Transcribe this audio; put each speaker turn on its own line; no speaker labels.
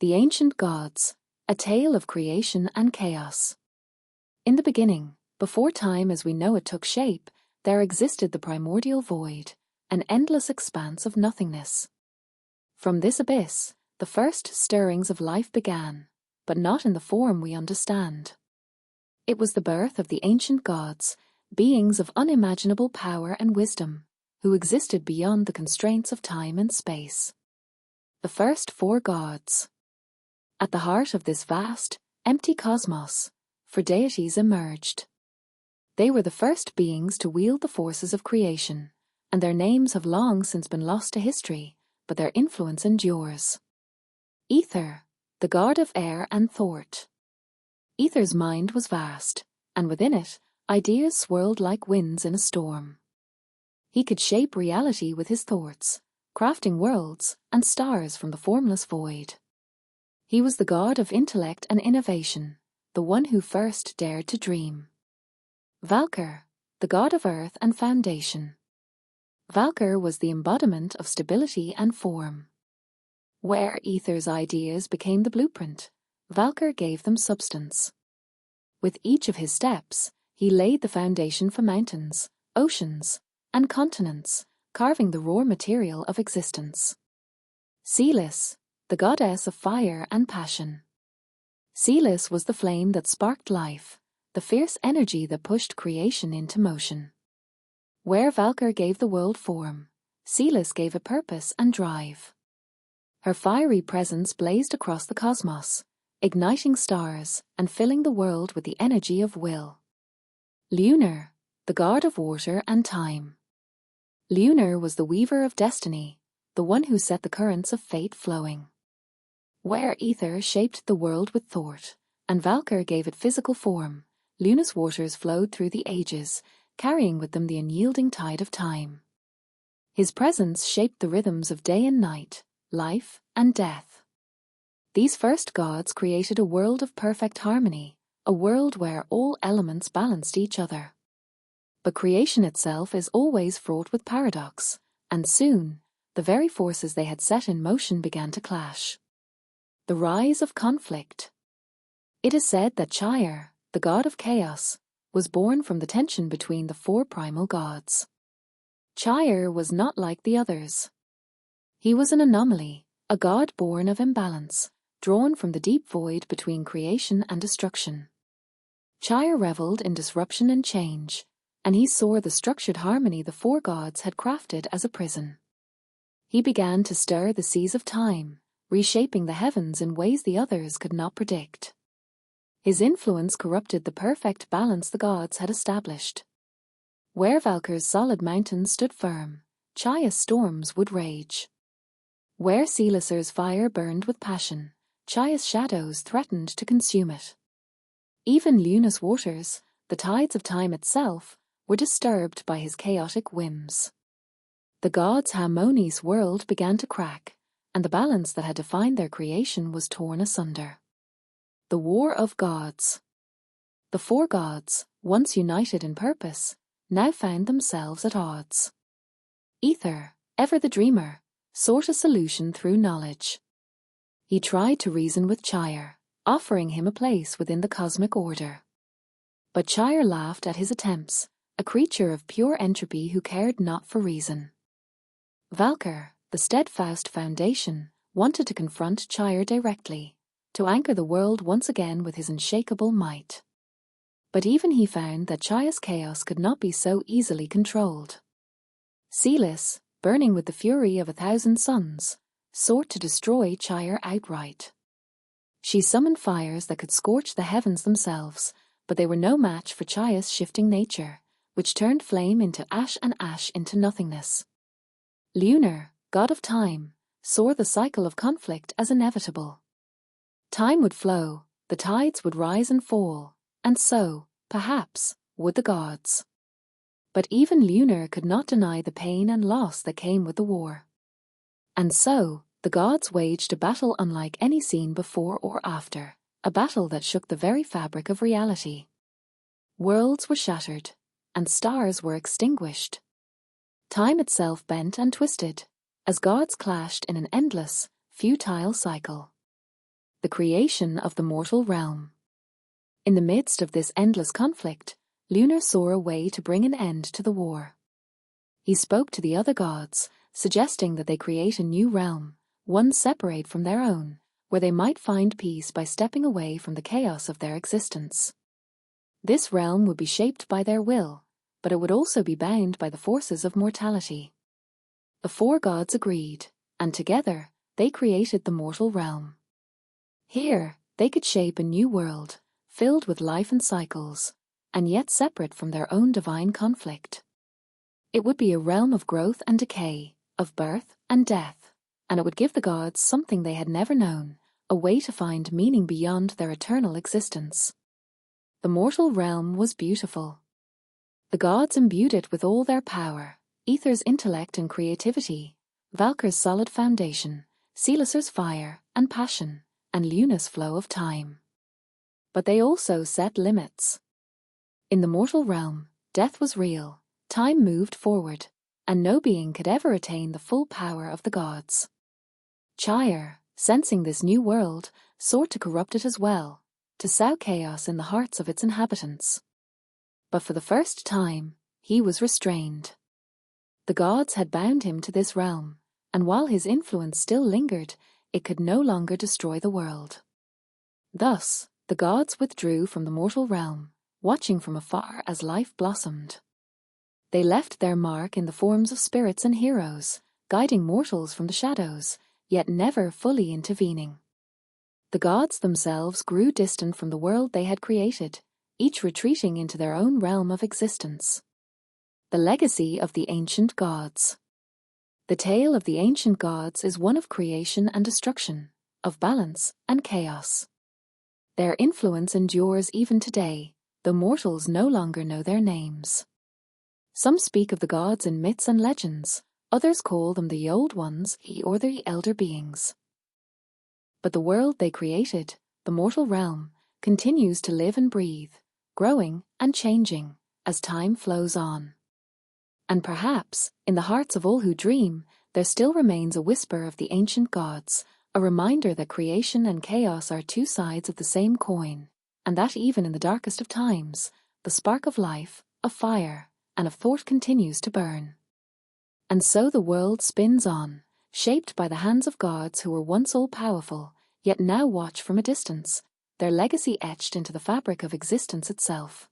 The Ancient Gods, a tale of creation and chaos. In the beginning, before time as we know it took shape, there existed the primordial void, an endless expanse of nothingness. From this abyss, the first stirrings of life began, but not in the form we understand. It was the birth of the ancient gods, beings of unimaginable power and wisdom, who existed beyond the constraints of time and space. The first four gods. At the heart of this vast, empty cosmos, four deities emerged. They were the first beings to wield the forces of creation, and their names have long since been lost to history, but their influence endures. Ether, the god of air and thought. Ether's mind was vast, and within it, ideas swirled like winds in a storm. He could shape reality with his thoughts, crafting worlds and stars from the formless void. He was the god of intellect and innovation, the one who first dared to dream. Valkyr, the god of earth and foundation. Valkyr was the embodiment of stability and form. Where Ether's ideas became the blueprint, Valkyr gave them substance. With each of his steps, he laid the foundation for mountains, oceans, and continents, carving the raw material of existence. Celis, the goddess of fire and passion. Celis was the flame that sparked life, the fierce energy that pushed creation into motion. Where Valkyr gave the world form, Celis gave it purpose and drive. Her fiery presence blazed across the cosmos, igniting stars and filling the world with the energy of will. Lunar, the god of water and time. Lunar was the weaver of destiny, the one who set the currents of fate flowing. Where Ether shaped the world with thought, and Valkyr gave it physical form, Lunar's waters flowed through the ages, carrying with them the unyielding tide of time. His presence shaped the rhythms of day and night, life and death. These first gods created a world of perfect harmony, a world where all elements balanced each other. But creation itself is always fraught with paradox, and soon, the very forces they had set in motion began to clash. The rise of conflict. It is said that Tyr, the god of chaos, was born from the tension between the four primal gods. Tyr was not like the others. He was an anomaly, a god born of imbalance, drawn from the deep void between creation and destruction. Tyr reveled in disruption and change, and he saw the structured harmony the four gods had crafted as a prison. He began to stir the seas of time, reshaping the heavens in ways the others could not predict. His influence corrupted the perfect balance the gods had established. Where Valkyr's solid mountains stood firm, Ty's storms would rage. Where Celis's fire burned with passion, Ty's shadows threatened to consume it. Even Lunar's waters, the tides of time itself, were disturbed by his chaotic whims. The gods' harmonious world began to crack, and the balance that had defined their creation was torn asunder. The War of Gods. The four gods, once united in purpose, now found themselves at odds. Ether, ever the dreamer, sought a solution through knowledge. He tried to reason with Tyr, offering him a place within the cosmic order. But Tyr laughed at his attempts, a creature of pure entropy who cared not for reason. Valkyr, the steadfast foundation, wanted to confront Tyr directly, to anchor the world once again with his unshakable might. But even he found that Ty's chaos could not be so easily controlled. Celis, burning with the fury of 1,000 suns, sought to destroy Tyr outright. She summoned fires that could scorch the heavens themselves, but they were no match for Ty's shifting nature, which turned flame into ash and ash into nothingness. Lunar, god of time, saw the cycle of conflict as inevitable. Time would flow, the tides would rise and fall, and so, perhaps, would the gods. But even Lunar could not deny the pain and loss that came with the war. And so, the gods waged a battle unlike any seen before or after, a battle that shook the very fabric of reality. Worlds were shattered, and stars were extinguished. Time itself bent and twisted, as gods clashed in an endless, futile cycle. the creation of the mortal realm. In the midst of this endless conflict, Lunar saw a way to bring an end to the war. He spoke to the other gods, suggesting that they create a new realm, one separate from their own, where they might find peace by stepping away from the chaos of their existence. This realm would be shaped by their will, but it would also be bound by the forces of mortality. The four gods agreed, and together they created the mortal realm. Here, they could shape a new world, filled with life and cycles, and yet separate from their own divine conflict. It would be a realm of growth and decay, of birth and death, and it would give the gods something they had never known, a way to find meaning beyond their eternal existence. The mortal realm was beautiful. The gods imbued it with all their power, Aether's intellect and creativity, Valkyr's solid foundation, Celisar's fire and passion, and Luna's flow of time. But they also set limits. In the mortal realm, death was real, time moved forward, and no being could ever attain the full power of the gods. Tyr, sensing this new world, sought to corrupt it as well, to sow chaos in the hearts of its inhabitants. But for the first time, he was restrained. The gods had bound him to this realm, and while his influence still lingered, it could no longer destroy the world. Thus, the gods withdrew from the mortal realm, watching from afar as life blossomed. They left their mark in the forms of spirits and heroes, guiding mortals from the shadows, yet never fully intervening. The gods themselves grew distant from the world they had created, each retreating into their own realm of existence. The legacy of the ancient gods. The tale of the ancient gods is one of creation and destruction, of balance and chaos. Their influence endures even today, though mortals no longer know their names. Some speak of the gods in myths and legends, others call them the Old Ones or the Elder Beings. But the world they created, the mortal realm, continues to live and breathe, growing and changing as time flows on. And perhaps, in the hearts of all who dream, there still remains a whisper of the ancient gods, a reminder that creation and chaos are two sides of the same coin, and that even in the darkest of times, the spark of life, of fire, and of thought continues to burn. And so the world spins on, shaped by the hands of gods who were once all-powerful, yet now watch from a distance, their legacy etched into the fabric of existence itself.